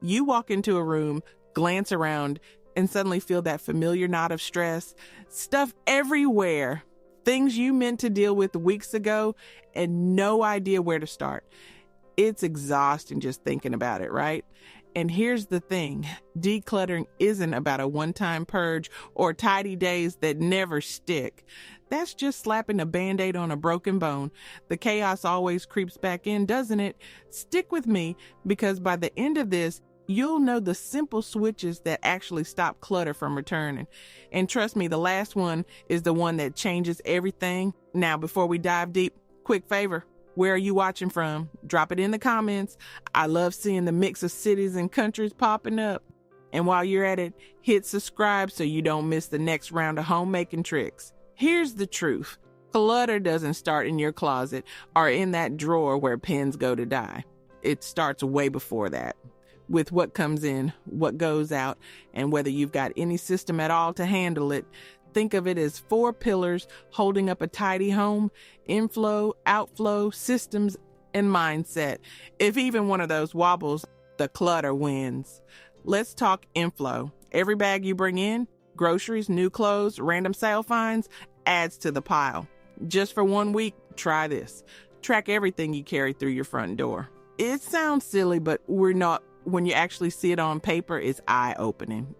You walk into a room, glance around, and suddenly feel that familiar knot of stress, stuff everywhere, things you meant to deal with weeks ago, and no idea where to start. It's exhausting just thinking about it, right? And here's the thing, decluttering isn't about a one-time purge or tidy days that never stick. That's just slapping a Band-Aid on a broken bone. The chaos always creeps back in, doesn't it? Stick with me, because by the end of this, you'll know the simple switches that actually stop clutter from returning. And trust me, the last one is the one that changes everything. Now, before we dive deep, quick favor. Where are you watching from? Drop it in the comments. I love seeing the mix of cities and countries popping up. And while you're at it, hit subscribe so you don't miss the next round of homemaking tricks. Here's the truth. Clutter doesn't start in your closet or in that drawer where pens go to die. It starts way before that. With what comes in, what goes out, and whether you've got any system at all to handle it. Think of it as 4 pillars holding up a tidy home: inflow, outflow, systems, and mindset. If even one of those wobbles, the clutter wins. Let's talk inflow. Every bag you bring in, groceries, new clothes, random sale finds, adds to the pile. Just for 1 week, try this. Track everything you carry through your front door. It sounds silly, but when you actually see it on paper, it's eye-opening.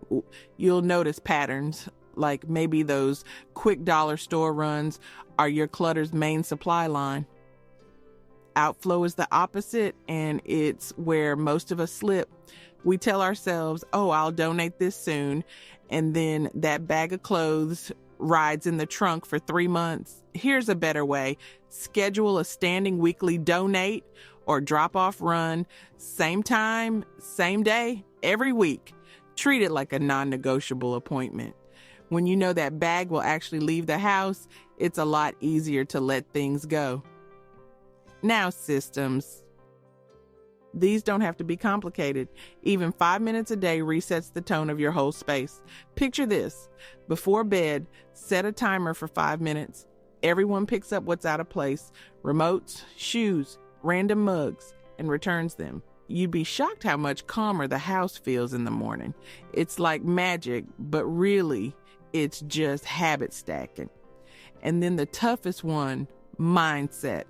You'll notice patterns, like maybe those quick dollar store runs are your clutter's main supply line. Outflow is the opposite, and it's where most of us slip. We tell ourselves, oh, I'll donate this soon, and then that bag of clothes rides in the trunk for 3 months. Here's a better way. Schedule a standing weekly donate or drop-off run, same time, same day, every week. Treat it like a non-negotiable appointment. When you know that bag will actually leave the house, it's a lot easier to let things go. Now, systems. These don't have to be complicated. Even 5 minutes a day resets the tone of your whole space. Picture this. Before bed, set a timer for 5 minutes. Everyone picks up what's out of place: remotes, shoes, random mugs, and returns them. You'd be shocked how much calmer the house feels in the morning. It's like magic, but really, it's just habit stacking. And then the toughest one, mindset.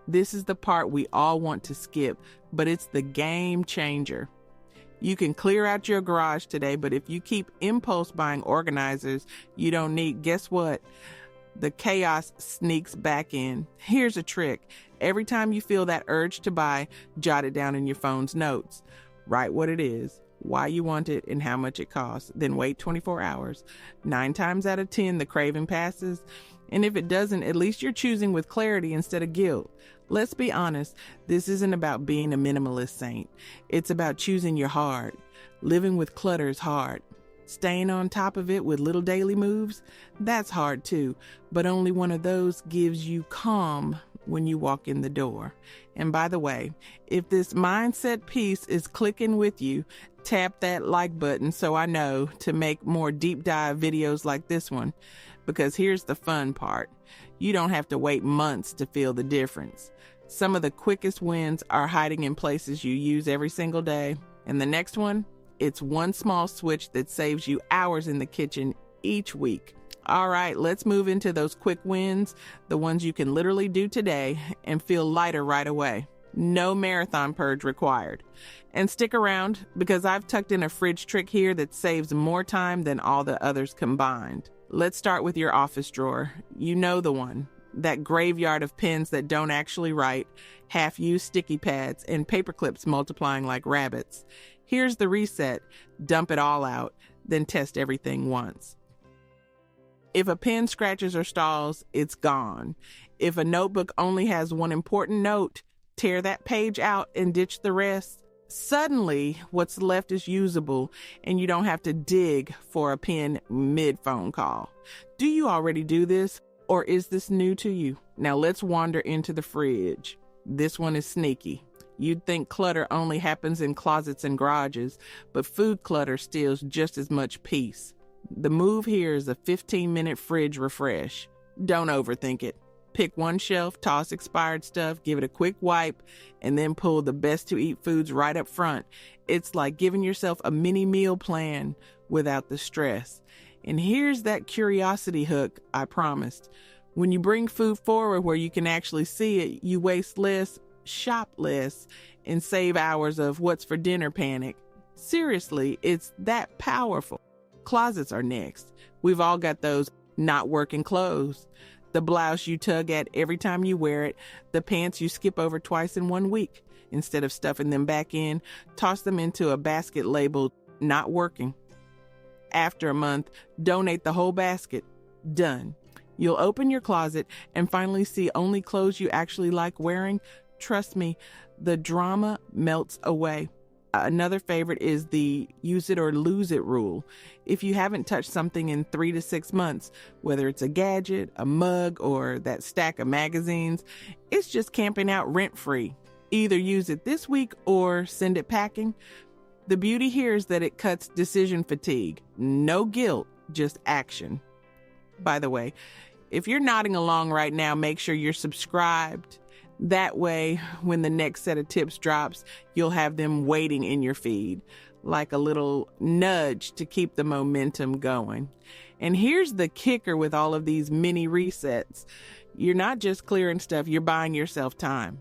This is the part we all want to skip, but it's the game changer. You can clear out your garage today, but if you keep impulse buying organizers you don't need, guess what? The chaos sneaks back in. Here's a trick. Every time you feel that urge to buy, jot it down in your phone's notes. Write what it is, why you want it, and how much it costs. Then wait 24 hours. 9 times out of 10, the craving passes. And if it doesn't, at least you're choosing with clarity instead of guilt. Let's be honest, this isn't about being a minimalist saint. It's about choosing your heart. Living with clutter is hard. Staying on top of it with little daily moves, that's hard too. But only one of those gives you calm when you walk in the door. And by the way, if this mindset piece is clicking with you, tap that like button so I know to make more deep dive videos like this one. Because here's the fun part. You don't have to wait months to feel the difference. Some of the quickest wins are hiding in places you use every single day. And the next one, it's one small switch that saves you hours in the kitchen each week. All right, let's move into those quick wins, the ones you can literally do today and feel lighter right away. No marathon purge required. And stick around, because I've tucked in a fridge trick here that saves more time than all the others combined. Let's start with your office drawer. You know the one. That graveyard of pens that don't actually write, half-used sticky pads, and paper clips multiplying like rabbits. Here's the reset. Dump it all out, then test everything once. If a pen scratches or stalls, it's gone. If a notebook only has one important note, tear that page out and ditch the rest. Suddenly, what's left is usable, and you don't have to dig for a pen mid-phone call. Do you already do this, or is this new to you? Now let's wander into the fridge. This one is sneaky. You'd think clutter only happens in closets and garages, but food clutter steals just as much peace. The move here is a 15-minute fridge refresh. Don't overthink it. Pick one shelf, toss expired stuff, give it a quick wipe, and then pull the best to eat foods right up front. It's like giving yourself a mini meal plan without the stress. And here's that curiosity hook I promised. When you bring food forward where you can actually see it, you waste less, shop less, and save hours of what's for dinner panic. Seriously, it's that powerful. Closets are next. We've all got those not working clothes. The blouse you tug at every time you wear it, the pants you skip over twice in 1 week. Instead of stuffing them back in, toss them into a basket labeled not working. After a month, donate the whole basket. Done. You'll open your closet and finally see only clothes you actually like wearing. Trust me, the drama melts away. Another favorite is the use it or lose it rule. If you haven't touched something in 3 to 6 months, whether it's a gadget, a mug, or that stack of magazines, it's just camping out rent-free. Either use it this week or send it packing. The beauty here is that it cuts decision fatigue. No guilt, just action. By the way, if you're nodding along right now, make sure you're subscribed. That way, when the next set of tips drops, you'll have them waiting in your feed, like a little nudge to keep the momentum going. And here's the kicker with all of these mini resets. You're not just clearing stuff, you're buying yourself time.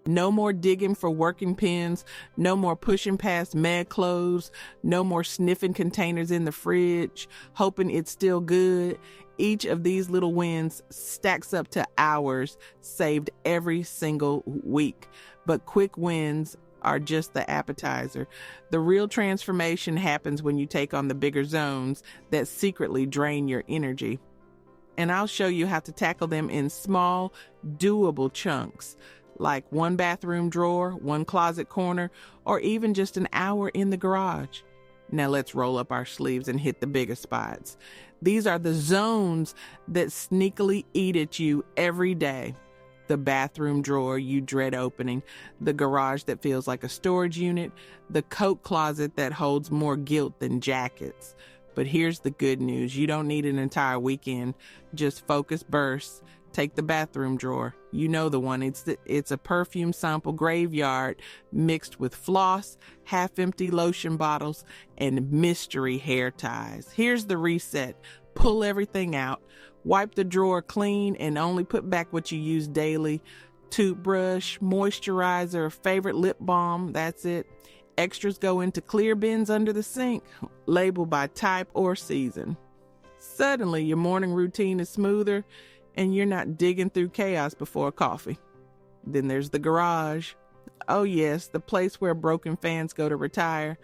No more digging for working pins, no more pushing past med clothes, no more sniffing containers in the fridge, hoping it's still good. Each of these little wins stacks up to hours saved every single week. But quick wins are just the appetizer. The real transformation happens when you take on the bigger zones that secretly drain your energy. And I'll show you how to tackle them in small, doable chunks, like one bathroom drawer, one closet corner, or even just an hour in the garage. Now let's roll up our sleeves and hit the bigger spots. These are the zones that sneakily eat at you every day. The bathroom drawer you dread opening, the garage that feels like a storage unit, the coat closet that holds more guilt than jackets. But here's the good news. You don't need an entire weekend. Just focus bursts. Take the bathroom drawer. You know the one. It's a perfume sample graveyard mixed with floss, half-empty lotion bottles, and mystery hair ties. Here's the reset. Pull everything out. Wipe the drawer clean and only put back what you use daily. Toothbrush, moisturizer, favorite lip balm. That's it. Extras go into clear bins under the sink, labeled by type or season. Suddenly, your morning routine is smoother, and you're not digging through chaos before coffee. Then there's the garage. Oh yes, the place where broken fans go to retire.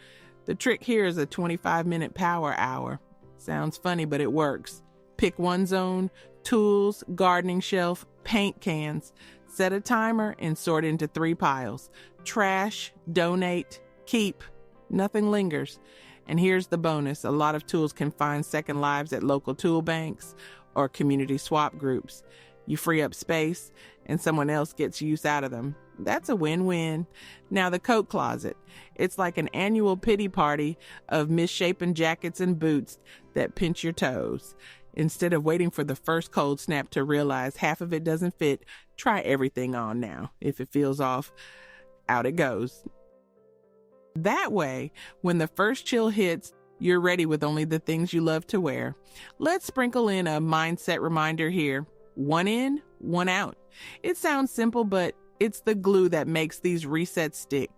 The trick here is a 25-minute power hour. Sounds funny, but it works. Pick one zone: tools, gardening shelf, paint cans. Set a timer and sort into 3 piles. Trash, donate, keep. Nothing lingers. And here's the bonus. A lot of tools can find second lives at local tool banks or community swap groups. You free up space and someone else gets use out of them. That's a win-win. Now the coat closet. It's like an annual pity party of misshapen jackets and boots that pinch your toes. Instead of waiting for the first cold snap to realize half of it doesn't fit, try everything on now. If it feels off, out it goes. That way, when the first chill hits, you're ready with only the things you love to wear. Let's sprinkle in a mindset reminder here. 1 in, 1 out. It sounds simple, but it's the glue that makes these resets stick.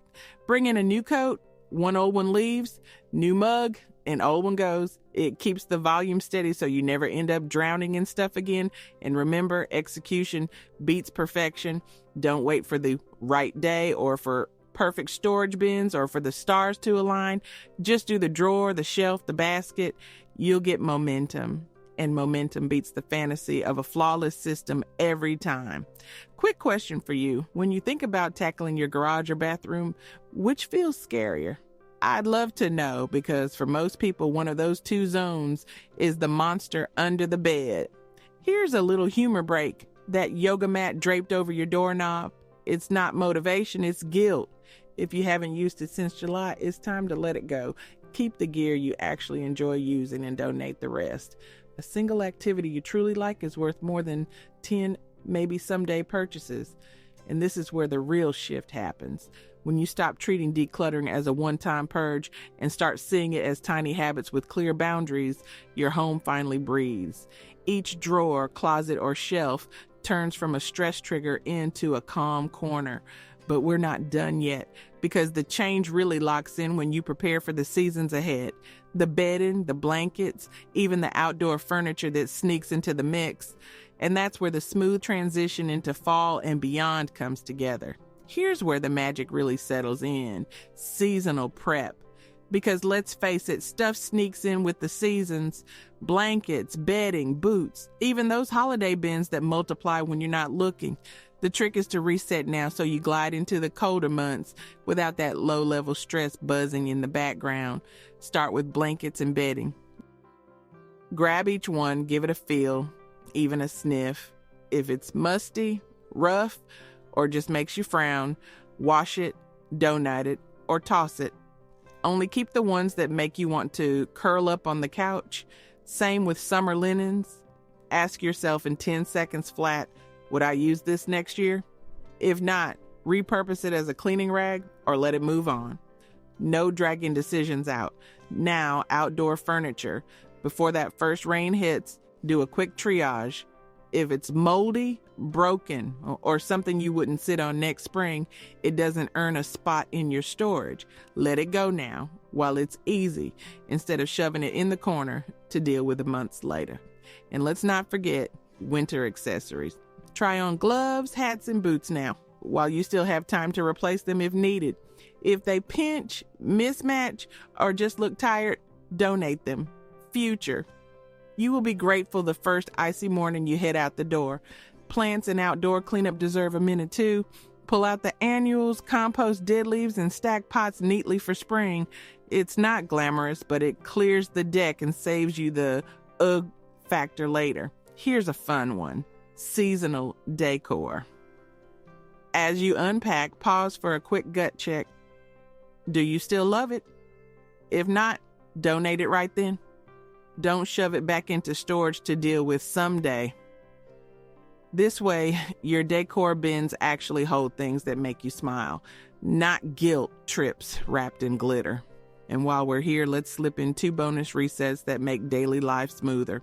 Bring in a new coat, 1 old one leaves, new mug, an old one goes. It keeps the volume steady so you never end up drowning in stuff again. And remember, execution beats perfection. Don't wait for the right day or for perfect storage bins or for the stars to align. Just do the drawer, the shelf, the basket. You'll get momentum, and momentum beats the fantasy of a flawless system every time. Quick question for you. When you think about tackling your garage or bathroom, which feels scarier? I'd love to know, because for most people, one of those 2 zones is the monster under the bed. Here's a little humor break. That yoga mat draped over your doorknob, it's not motivation, it's guilt. If you haven't used it since July, it's time to let it go. Keep the gear you actually enjoy using and donate the rest. A single activity you truly like is worth more than 10, maybe someday purchases. And this is where the real shift happens. When you stop treating decluttering as a one-time purge and start seeing it as tiny habits with clear boundaries, your home finally breathes. Each drawer, closet, or shelf turns from a stress trigger into a calm corner. But we're not done yet, because the change really locks in when you prepare for the seasons ahead. The bedding, the blankets, even the outdoor furniture that sneaks into the mix. And that's where the smooth transition into fall and beyond comes together. Here's where the magic really settles in: seasonal prep. Because let's face it, stuff sneaks in with the seasons. Blankets, bedding, boots, even those holiday bins that multiply when you're not looking. The trick is to reset now so you glide into the colder months without that low-level stress buzzing in the background. Start with blankets and bedding. Grab each one, give it a feel, even a sniff. If it's musty, rough, or just makes you frown, wash it, donate it, or toss it. Only keep the ones that make you want to curl up on the couch. Same with summer linens. Ask yourself in 10 seconds flat, would I use this next year? If not, repurpose it as a cleaning rag or let it move on. No dragging decisions out. Now, outdoor furniture. Before that first rain hits, do a quick triage. If it's moldy, broken, or something you wouldn't sit on next spring, it doesn't earn a spot in your storage. Let it go now while it's easy, instead of shoving it in the corner to deal with it months later. And let's not forget winter accessories. Try on gloves, hats, and boots now, while you still have time to replace them if needed. If they pinch, mismatch, or just look tired, donate them. Future. You will be grateful the first icy morning you head out the door. Plants and outdoor cleanup deserve a minute too. Pull out the annuals, compost dead leaves, and stack pots neatly for spring. It's not glamorous, but it clears the deck and saves you the ugh factor later. Here's a fun one: seasonal decor. As you unpack, pause for a quick gut check. Do you still love it? If not, donate it right then. Don't shove it back into storage to deal with someday. This way, your decor bins actually hold things that make you smile, not guilt trips wrapped in glitter. And while we're here, let's slip in 2 bonus resets that make daily life smoother.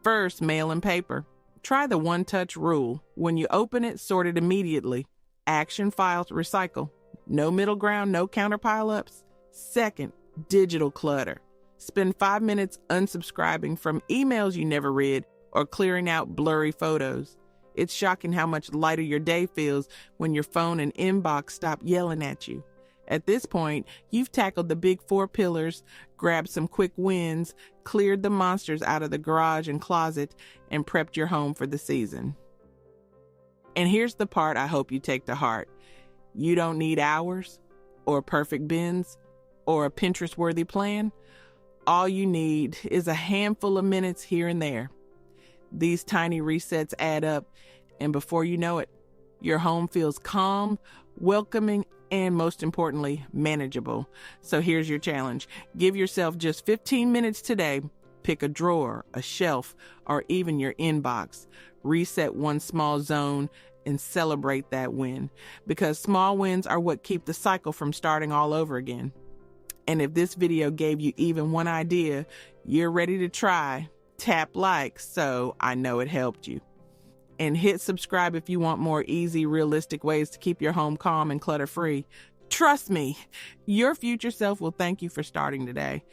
First, mail and paper. Try the one-touch rule. When you open it, sort it immediately. Action files, recycle. No middle ground, no counter pile-ups. Second, digital clutter. Spend 5 minutes unsubscribing from emails you never read or clearing out blurry photos. It's shocking how much lighter your day feels when your phone and inbox stop yelling at you. At this point, you've tackled the big 4 pillars, grabbed some quick wins, cleared the monsters out of the garage and closet, and prepped your home for the season. And here's the part I hope you take to heart. You don't need hours or perfect bins or a Pinterest-worthy plan. All you need is a handful of minutes here and there. These tiny resets add up, and before you know it, your home feels calm, welcoming, and most importantly, manageable. So here's your challenge. Give yourself just 15 minutes today. Pick a drawer, a shelf, or even your inbox. Reset one small zone and celebrate that win, because small wins are what keep the cycle from starting all over again. And if this video gave you even one idea, you're ready to try. Tap like so I know it helped you. And hit subscribe if you want more easy, realistic ways to keep your home calm and clutter-free. Trust me, your future self will thank you for starting today.